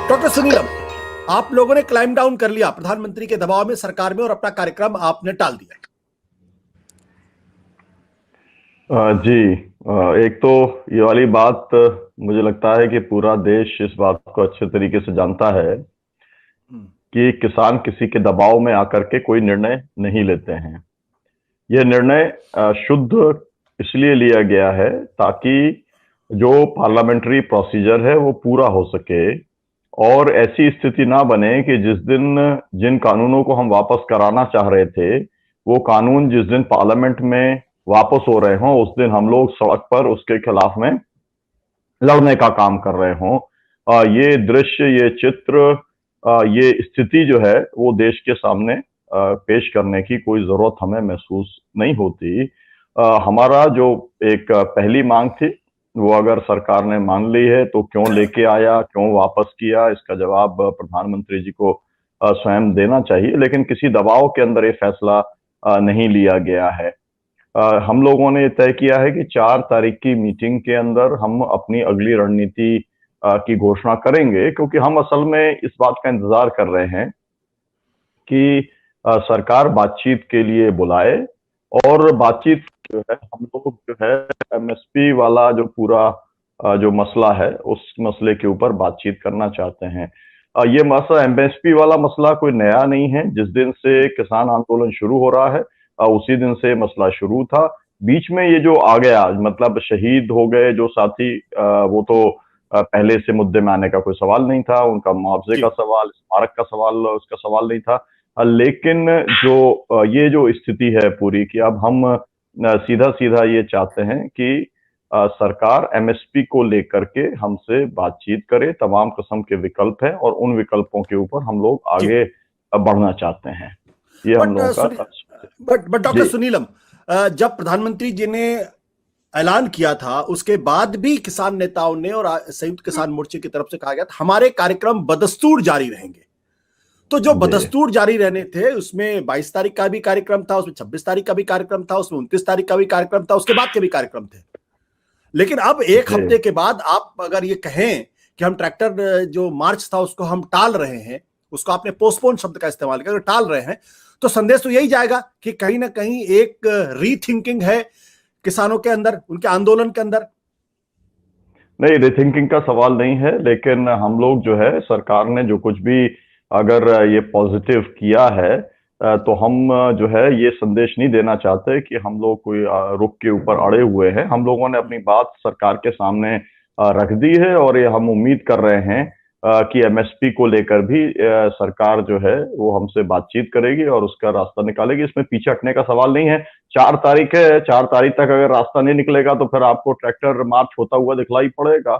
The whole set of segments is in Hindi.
डॉक्टर सुनीलम, आप लोगों ने क्लाइम डाउन कर लिया प्रधानमंत्री के दबाव में सरकार में और अपना कार्यक्रम आपने टाल दिया। जी। एक तो ये वाली बात मुझे लगता है कि पूरा देश इस बात को अच्छे तरीके से जानता है कि किसान किसी के दबाव में आकर के कोई निर्णय नहीं लेते हैं। यह निर्णय शुद्ध इसलिए लिया गया है ताकि जो पार्लियामेंट्री प्रोसीजर है वो पूरा हो सके और ऐसी स्थिति ना बने कि जिस दिन जिन कानूनों को हम वापस कराना चाह रहे थे वो कानून जिस दिन पार्लियामेंट में वापस हो रहे हों उस दिन हम लोग सड़क पर उसके खिलाफ में लड़ने का काम कर रहे हों। ये दृश्य, ये चित्र, ये स्थिति जो है वो देश के सामने पेश करने की कोई जरूरत हमें महसूस नहीं होती। हमारा जो एक पहली मांग थी वो अगर सरकार ने मान ली है तो क्यों लेके आया, क्यों वापस किया, इसका जवाब प्रधानमंत्री जी को स्वयं देना चाहिए। लेकिन किसी दबाव के अंदर ये फैसला नहीं लिया गया है। हम लोगों ने तय किया है कि 4 तारीख की मीटिंग के अंदर हम अपनी अगली रणनीति की घोषणा करेंगे, क्योंकि हम असल में इस बात का इंतजार कर रहे हैं कि सरकार बातचीत के लिए बुलाए और बातचीत जो है हम लोग जो है एमएसपी वाला जो पूरा जो मसला है उस मसले के ऊपर बातचीत करना चाहते हैं। ये मसला एमएसपी वाला मसला कोई नया नहीं है। जिस दिन से किसान आंदोलन शुरू हो रहा है उसी दिन से मसला शुरू था। बीच में ये जो आ गया, मतलब शहीद हो गए जो साथी, वो तो पहले से मुद्दे में आने का कोई सवाल नहीं था। उनका मुआवजे का सवाल, स्मारक का सवाल, उसका सवाल नहीं था। लेकिन जो ये जो स्थिति है पूरी की, अब हम सीधा सीधा ये चाहते हैं कि सरकार एमएसपी को लेकर के हमसे बातचीत करे। तमाम किस्म के विकल्प हैं और उन विकल्पों के ऊपर हम लोग आगे बढ़ना चाहते हैं। ये हम लोगों का। बट डॉक्टर सुनीलम, जब प्रधानमंत्री जी ने ऐलान किया था उसके बाद भी किसान नेताओं ने और संयुक्त किसान मोर्चे की तरफ से कहा गया था हमारे कार्यक्रम बदस्तूर जारी रहेंगे। तो जो बदस्तूर जारी रहने थे उसमें 22 तारीख का भी कार्यक्रम था, उसमें 26 तारीख का भी कार्यक्रम था, उसमें 29 तारीख का भी कार्यक्रम था, उसके बाद के भी कार्यक्रम थे। लेकिन अब एक हफ्ते के बाद आप अगर ये कहें कि हम ट्रैक्टर जो मार्च था उसको हम टाल रहे हैं, उसको आपने पोस्टपोन शब्द का इस्तेमाल किया, टाल रहे हैं, तो संदेश तो यही जाएगा कि कहीं ना कहीं एक रीथिंकिंग है किसानों के अंदर, उनके आंदोलन के अंदर। नहीं, रीथिंकिंग का सवाल नहीं है, लेकिन हम लोग जो है सरकार ने जो कुछ भी अगर ये पॉजिटिव किया है तो हम जो है ये संदेश नहीं देना चाहते कि हम लोग कोई रुख के ऊपर अड़े हुए हैं। हम लोगों ने अपनी बात सरकार के सामने रख दी है और ये हम उम्मीद कर रहे हैं कि एमएसपी को लेकर भी सरकार जो है वो हमसे बातचीत करेगी और उसका रास्ता निकालेगी। इसमें पीछे हटने का सवाल नहीं है। 4 तारीख है, 4 तारीख तक अगर रास्ता नहीं निकलेगा तो फिर आपको ट्रैक्टर मार्च होता हुआ दिखलाई पड़ेगा,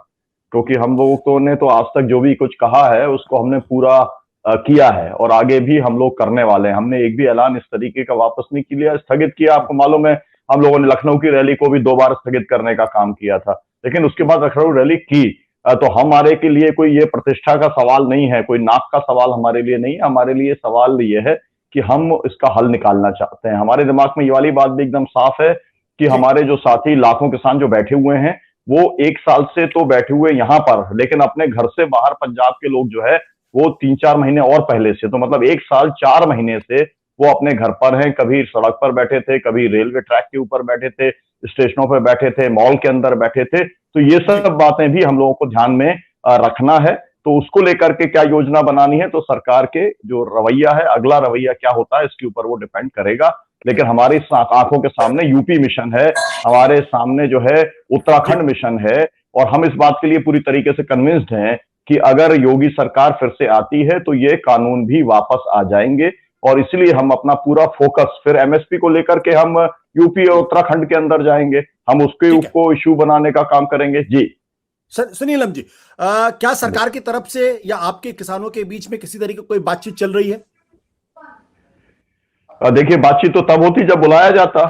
क्योंकि हम लोगों ने तो आज तक जो भी कुछ कहा है उसको हमने पूरा किया है और आगे भी हम लोग करने वाले हैं। हमने एक भी ऐलान इस तरीके का वापस नहीं किया, स्थगित किया। आपको मालूम है हम लोगों ने लखनऊ की रैली को भी 2 बार स्थगित करने का काम किया था, लेकिन उसके बाद लखनऊ रैली की। तो हमारे के लिए कोई ये प्रतिष्ठा का सवाल नहीं है, कोई नाक का सवाल हमारे लिए नहीं है। हमारे लिए सवाल ये है कि हम इसका हल निकालना चाहते हैं। हमारे दिमाग में ये वाली बात भी एकदम साफ है कि हमारे जो साथी लाखों किसान जो बैठे हुए हैं वो 1 साल से तो बैठे हुए यहाँ पर, लेकिन अपने घर से बाहर पंजाब के लोग जो है वो 3-4 महीने और पहले से, तो मतलब 1 साल 4 महीने से वो अपने घर पर हैं। कभी सड़क पर बैठे थे, कभी रेलवे ट्रैक के ऊपर बैठे थे, स्टेशनों पर बैठे थे, मॉल के अंदर बैठे थे। तो ये सब बातें भी हम लोगों को ध्यान में रखना है। तो उसको लेकर के क्या योजना बनानी है, तो सरकार के जो रवैया है, अगला रवैया क्या होता है, इसके ऊपर वो डिपेंड करेगा। लेकिन हमारी आंखों के सामने यूपी मिशन है, हमारे सामने जो है उत्तराखंड मिशन है, और हम इस बात के लिए पूरी तरीके से कन्विंस्ड हैं कि अगर योगी सरकार फिर से आती है तो ये कानून भी वापस आ जाएंगे। और इसलिए हम अपना पूरा फोकस फिर एमएसपी को लेकर के हम यूपी और उत्तराखंड के अंदर जाएंगे, हम उसके ऊपर इश्यू बनाने का काम करेंगे। जी सुनीलम जी, क्या सरकार की तरफ से या आपके किसानों के बीच में किसी तरीके की कोई बातचीत चल रही है? देखिए, बातचीत तो तब होती जब बुलाया जाता।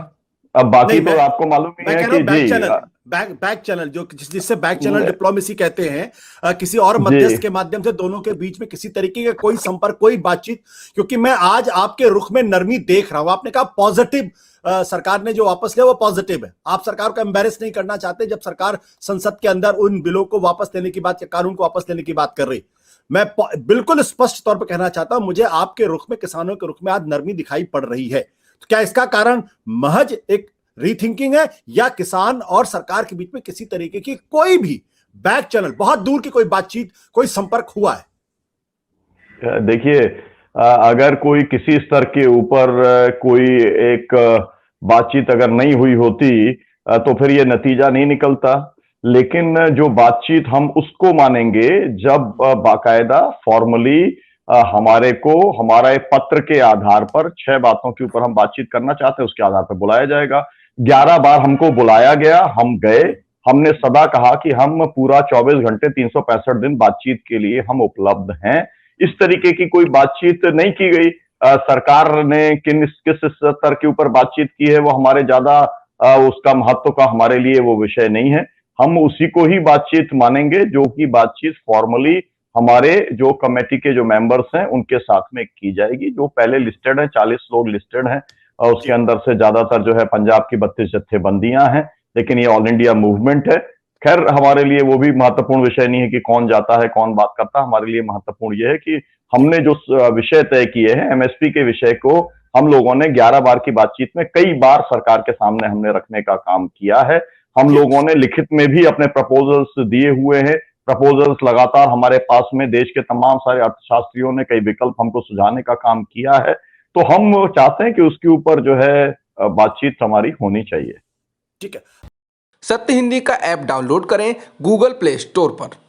अब बाकी नहीं, तो मैं आपको मालूम ही मैं है कह रहा कि हूं बैक जी चैनल, बैक चैनल जो जिससे बैक चैनल न- डिप्लोमेसी कहते हैं, किसी और जी मध्यस्थ के माध्यम से दोनों के बीच में किसी तरीके का कोई संपर्क, कोई बातचीत। क्योंकि मैं आज आपके रुख में नरमी देख रहा हूं। आपने कहा पॉजिटिव, सरकार ने जो वापस लिया वो पॉजिटिव है। आप सरकार को एम्बेरस नहीं करना चाहते जब सरकार संसद के अंदर उन बिलों को वापस लेने की बात या कानून को वापस लेने की बात कर रही। मैं बिल्कुल स्पष्ट तौर पर कहना चाहता हूं, मुझे आपके रुख में, किसानों के रुख में आज नरमी दिखाई पड़ रही है। तो क्या इसका कारण महज एक रीथिंकिंग है, या किसान और सरकार के बीच में किसी तरीके की कोई भी बैक चैनल, बहुत दूर की कोई बातचीत, कोई संपर्क हुआ है? देखिए, अगर कोई किसी स्तर के ऊपर कोई एक बातचीत अगर नहीं हुई होती तो फिर ये नतीजा नहीं निकलता। लेकिन जो बातचीत हम उसको मानेंगे जब बाकायदा फॉर्मली हमारे को हमारा एक पत्र के आधार पर 6 बातों के ऊपर हम बातचीत करना चाहते हैं, उसके आधार पर बुलाया जाएगा। 11 बार हमको बुलाया गया, हम गए। हमने सदा कहा कि हम पूरा 24 घंटे 365 दिन बातचीत के लिए हम उपलब्ध हैं। इस तरीके की कोई बातचीत नहीं की गई। सरकार ने किस स्तर के ऊपर बातचीत की है वो हमारे ज्यादा उसका महत्व का हमारे लिए वो विषय नहीं है। हम उसी को ही बातचीत मानेंगे जो कि बातचीत फॉर्मली हमारे जो कमेटी के जो मेंबर्स हैं उनके साथ में की जाएगी, जो पहले लिस्टेड है। 40 लोग लिस्टेड हैं और उसके अंदर से ज्यादातर जो है पंजाब की 32 जत्थेबंदियां हैं, लेकिन ये ऑल इंडिया मूवमेंट है। खैर, हमारे लिए वो भी महत्वपूर्ण विषय नहीं है कि कौन जाता है कौन बात करता है। हमारे लिए महत्वपूर्ण यह है कि हमने जो विषय तय किए हैं एमएसपी के विषय को हम लोगों ने 11 बार की बातचीत में कई बार सरकार के सामने हमने रखने का काम किया है। हम लोगों ने लिखित में भी अपने प्रपोजल्स दिए हुए हैं। प्रपोजल्स लगातार हमारे पास में देश के तमाम सारे अर्थशास्त्रियों ने कई विकल्प हमको सुझाने का काम किया है। तो हम चाहते हैं कि उसके ऊपर जो है बातचीत हमारी होनी चाहिए। ठीक है। सत्य हिंदी का ऐप डाउनलोड करें गूगल प्ले स्टोर पर।